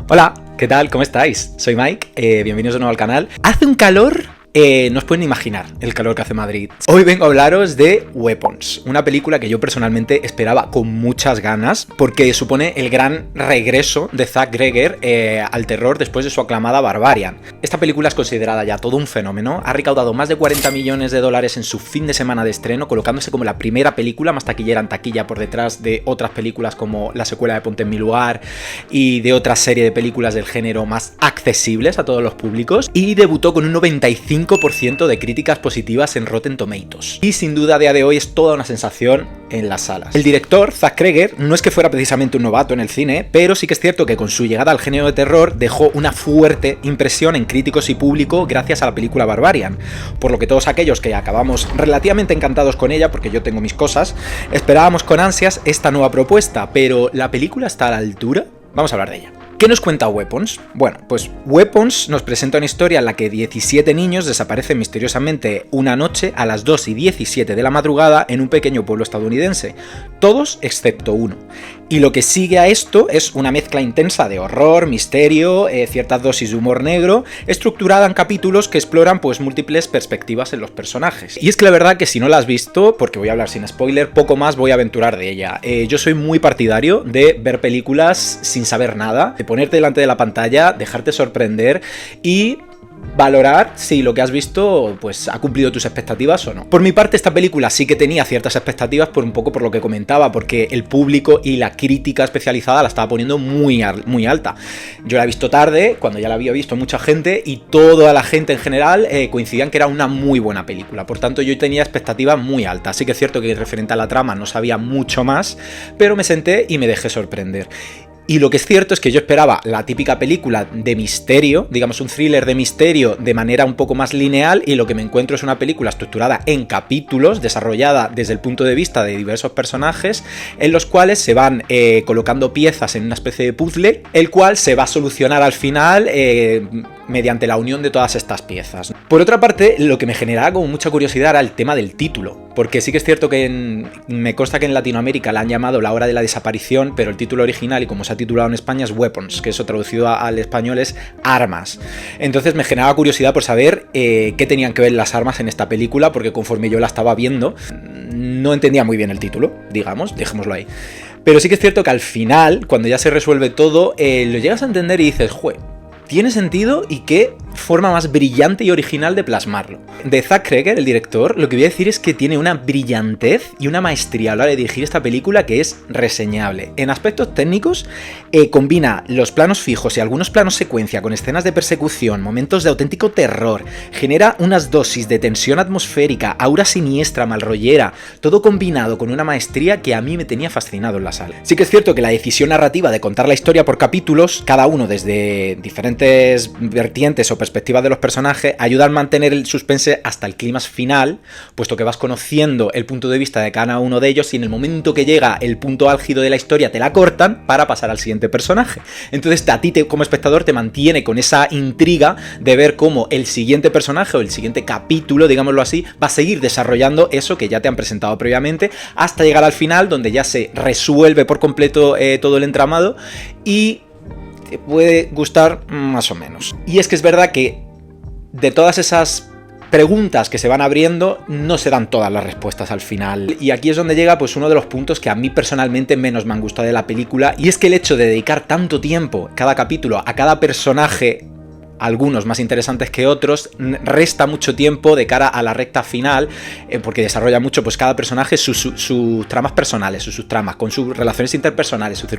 Hola, ¿qué tal? ¿Cómo estáis? Soy Mike, bienvenidos de nuevo al canal. Hace un calor... no os pueden imaginar el calor que hace Madrid. Hoy vengo a hablaros de Weapons, una película que yo personalmente esperaba con muchas ganas porque supone el gran regreso de Zack Greger al terror después de su aclamada Barbarian. Esta película es considerada ya todo un fenómeno, ha recaudado más de 40 millones de dólares en su fin de semana de estreno, colocándose como la primera película más taquillera en taquilla por detrás de otras películas como la secuela de Ponte en mi lugar y de otra serie de películas del género más accesibles a todos los públicos, y debutó con un 95% de críticas positivas en Rotten Tomatoes. Y sin duda a día de hoy es toda una sensación en las salas. El director, Zack Greger, no es que fuera precisamente un novato en el cine, pero sí que es cierto que con su llegada al género de terror dejó una fuerte impresión en críticos y público gracias a la película Barbarian, por lo que todos aquellos que acabamos relativamente encantados con ella, porque yo tengo mis cosas, esperábamos con ansias esta nueva propuesta, pero ¿la película está a la altura? Vamos a hablar de ella. ¿Qué nos cuenta Weapons? Bueno, pues Weapons nos presenta una historia en la que 17 niños desaparecen misteriosamente una noche a las 2:17 de la madrugada en un pequeño pueblo estadounidense, todos excepto uno. Y lo que sigue a esto es una mezcla intensa de horror, misterio, ciertas dosis de humor negro, estructurada en capítulos que exploran pues múltiples perspectivas en los personajes. Y es que la verdad que si no la has visto, porque voy a hablar sin spoiler, poco más voy a aventurar de ella. Yo soy muy partidario de ver películas sin saber nada, de ponerte delante de la pantalla, dejarte sorprender y valorar si lo que has visto pues ha cumplido tus expectativas o no. Por mi parte, esta película sí que tenía ciertas expectativas por un poco por lo que comentaba, porque el público y la crítica especializada la estaba poniendo muy alta. Yo la he visto tarde, cuando ya la había visto mucha gente, y toda la gente en general coincidían que era una muy buena película. Por tanto, yo tenía expectativas muy altas. Sí que es cierto que referente a la trama no sabía mucho más, pero me senté y me dejé sorprender. Y lo que es cierto es que yo esperaba la típica película de misterio, digamos un thriller de misterio de manera un poco más lineal, y lo que me encuentro es una película estructurada en capítulos, desarrollada desde el punto de vista de diversos personajes, en los cuales se van colocando piezas en una especie de puzzle, el cual se va a solucionar al final mediante la unión de todas estas piezas. Por otra parte, lo que me generaba como mucha curiosidad era el tema del título, porque sí que es cierto que me consta que en Latinoamérica la han llamado La hora de la desaparición, pero el título original, y como se ha titulado en España, es Weapons, que eso traducido al español es armas. Entonces me generaba curiosidad por saber qué tenían que ver las armas en esta película, porque conforme yo la estaba viendo, no entendía muy bien el título, digamos, dejémoslo ahí. Pero sí que es cierto que al final, cuando ya se resuelve todo, lo llegas a entender y dices, ¡jue! Tiene sentido, y qué forma más brillante y original de plasmarlo. De Zack Greger, el director, lo que voy a decir es que tiene una brillantez y una maestría a la hora de dirigir esta película que es reseñable. En aspectos técnicos, combina los planos fijos y algunos planos secuencia con escenas de persecución, momentos de auténtico terror, genera unas dosis de tensión atmosférica, aura siniestra, malrollera, todo combinado con una maestría que a mí me tenía fascinado en la sala. Sí que es cierto que la decisión narrativa de contar la historia por capítulos, cada uno desde diferentes vertientes o perspectivas de los personajes, ayuda a mantener el suspense hasta el clímax final, puesto que vas conociendo el punto de vista de cada uno de ellos, y en el momento que llega el punto álgido de la historia te la cortan para pasar al siguiente personaje. Entonces a ti como espectador te mantiene con esa intriga de ver cómo el siguiente personaje o el siguiente capítulo, digámoslo así, va a seguir desarrollando eso que ya te han presentado previamente, hasta llegar al final, donde ya se resuelve por completo todo el entramado y te puede gustar más o menos. Y es que es verdad que de todas esas preguntas que se van abriendo, no se dan todas las respuestas al final. Y aquí es donde llega pues uno de los puntos que a mí personalmente menos me han gustado de la película, y es que el hecho de dedicar tanto tiempo cada capítulo a cada personaje, algunos más interesantes que otros, resta mucho tiempo de cara a la recta final, porque desarrolla mucho pues cada personaje sus tramas personales, sus subtramas, con sus relaciones interpersonales, sus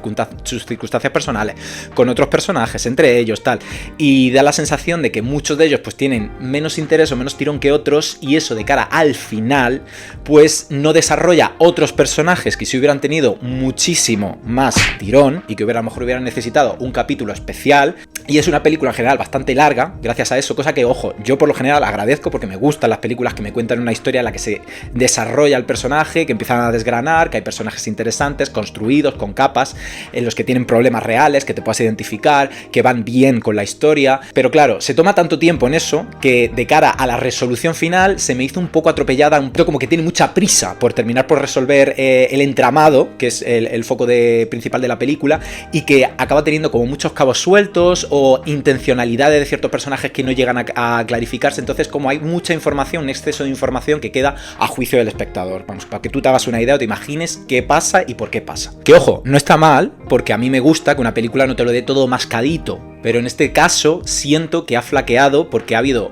circunstancias personales, con otros personajes, entre ellos, tal, y da la sensación de que muchos de ellos pues tienen menos interés o menos tirón que otros, y eso de cara al final pues no desarrolla otros personajes que si hubieran tenido muchísimo más tirón y que a lo mejor hubieran necesitado un capítulo especial. Y es una película en general bastante bastante larga gracias a eso, cosa que, ojo, yo por lo general agradezco porque me gustan las películas que me cuentan una historia en la que se desarrolla el personaje, que empiezan a desgranar, que hay personajes interesantes, construidos, con capas, en los que tienen problemas reales, que te puedas identificar, que van bien con la historia. Pero claro, se toma tanto tiempo en eso que de cara a la resolución final se me hizo un poco atropellada, un poco como que tiene mucha prisa por terminar por resolver el entramado, que es el foco principal de la película, y que acaba teniendo como muchos cabos sueltos o intencionalidades de ciertos personajes que no llegan a clarificarse. Entonces, como hay mucha información, un exceso de información que queda a juicio del espectador, vamos, para que tú te hagas una idea o te imagines qué pasa y por qué pasa. Que ojo, no está mal, porque a mí me gusta que una película no te lo dé todo mascadito, pero en este caso siento que ha flaqueado porque ha habido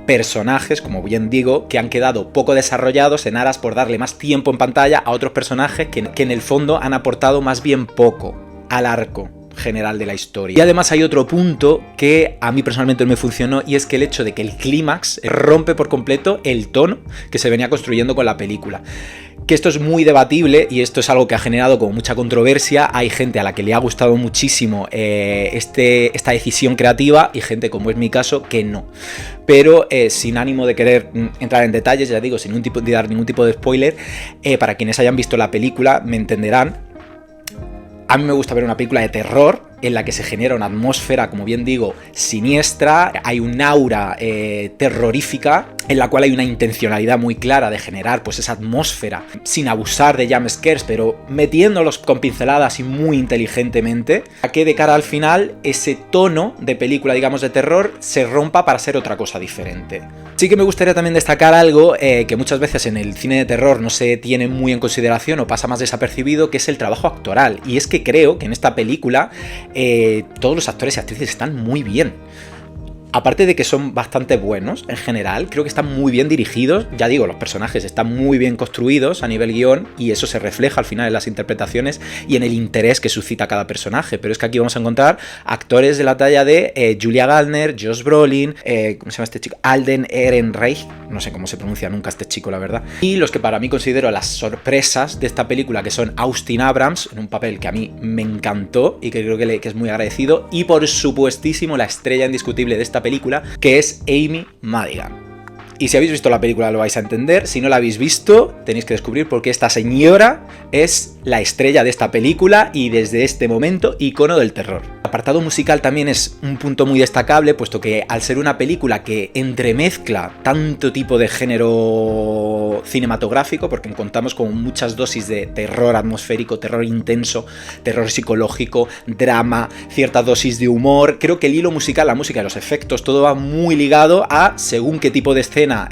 personajes, como bien digo, que han quedado poco desarrollados en aras por darle más tiempo en pantalla a otros personajes que en el fondo han aportado más bien poco al arco general de la historia. Y además hay otro punto que a mí personalmente no me funcionó, y es que el hecho de que el clímax rompe por completo el tono que se venía construyendo con la película. Que esto es muy debatible y esto es algo que ha generado como mucha controversia. Hay gente a la que le ha gustado muchísimo esta decisión creativa y gente, como es mi caso, que no. Pero sin ánimo de querer entrar en detalles, ya digo, sin dar ningún tipo de spoiler, para quienes hayan visto la película me entenderán. A mí me gusta ver una película de terror en la que se genera una atmósfera, como bien digo, siniestra, hay un aura terrorífica, en la cual hay una intencionalidad muy clara de generar pues esa atmósfera, sin abusar de jumpscares, pero metiéndolos con pinceladas y muy inteligentemente, a que de cara al final ese tono de película, digamos, de terror se rompa para ser otra cosa diferente. Sí que me gustaría también destacar algo que muchas veces en el cine de terror no se tiene muy en consideración o pasa más desapercibido, que es el trabajo actoral. Y es que creo que en esta película todos los actores y actrices están muy bien. Aparte de que son bastante buenos en general, creo que están muy bien dirigidos. Ya digo, los personajes están muy bien construidos a nivel guión y eso se refleja al final en las interpretaciones y en el interés que suscita cada personaje. Pero es que aquí vamos a encontrar actores de la talla de Julia Garner, Josh Brolin, ¿cómo se llama este chico? Alden Ehrenreich, no sé cómo se pronuncia nunca este chico, la verdad. Y los que para mí considero las sorpresas de esta película, que son Austin Abrams, en un papel que a mí me encantó y que creo que es muy agradecido, y por supuestísimo la estrella indiscutible de esta película, que es Amy Madigan. Y si habéis visto la película lo vais a entender. Si no la habéis visto, tenéis que descubrir por qué esta señora es la estrella de esta película y desde este momento icono del terror. El apartado musical también es un punto muy destacable, puesto que al ser una película que entremezcla tanto tipo de género cinematográfico, porque contamos con muchas dosis de terror atmosférico, terror intenso, terror psicológico, drama, cierta dosis de humor, creo que el hilo musical, la música y los efectos, todo va muy ligado a según qué tipo de escena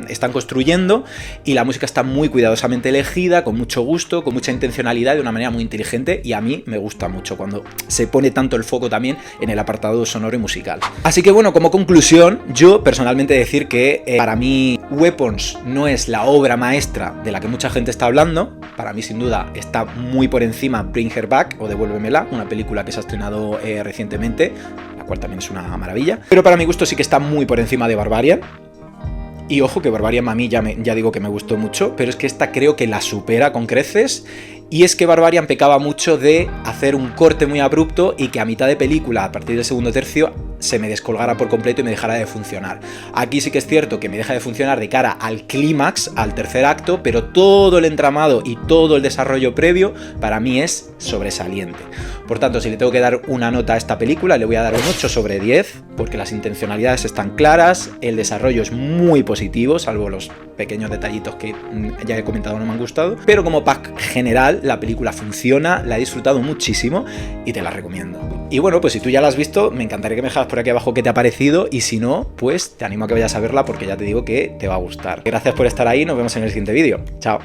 están construyendo, y la música está muy cuidadosamente elegida, con mucho gusto, con mucha intencionalidad, de una manera muy inteligente, y a mí me gusta mucho cuando se pone tanto el foco también en el apartado sonoro y musical. Así que bueno, como conclusión, yo personalmente decir que para mí Weapons no es la obra maestra de la que mucha gente está hablando. Para mí sin duda está muy por encima Bring Her Back o Devuélvemela, una película que se ha estrenado recientemente, la cual también es una maravilla, pero para mi gusto sí que está muy por encima de Barbarian. Y ojo que Barbarian a mí ya digo que me gustó mucho, pero es que esta creo que la supera con creces. Y es que Barbarian pecaba mucho de hacer un corte muy abrupto y que a mitad de película, a partir del segundo tercio, se me descolgara por completo y me dejara de funcionar. Aquí sí que es cierto que me deja de funcionar de cara al clímax, al tercer acto, pero todo el entramado y todo el desarrollo previo para mí es sobresaliente. Por tanto, si le tengo que dar una nota a esta película, le voy a dar un 8 sobre 10, porque las intencionalidades están claras, el desarrollo es muy positivo, salvo los pequeños detallitos que ya he comentado no me han gustado, pero como pack general la película funciona, la he disfrutado muchísimo y te la recomiendo. Y bueno, pues si tú ya la has visto, me encantaría que me dejaras por aquí abajo qué te ha parecido, y si no, pues te animo a que vayas a verla porque ya te digo que te va a gustar. Gracias por estar ahí, nos vemos en el siguiente vídeo. Chao.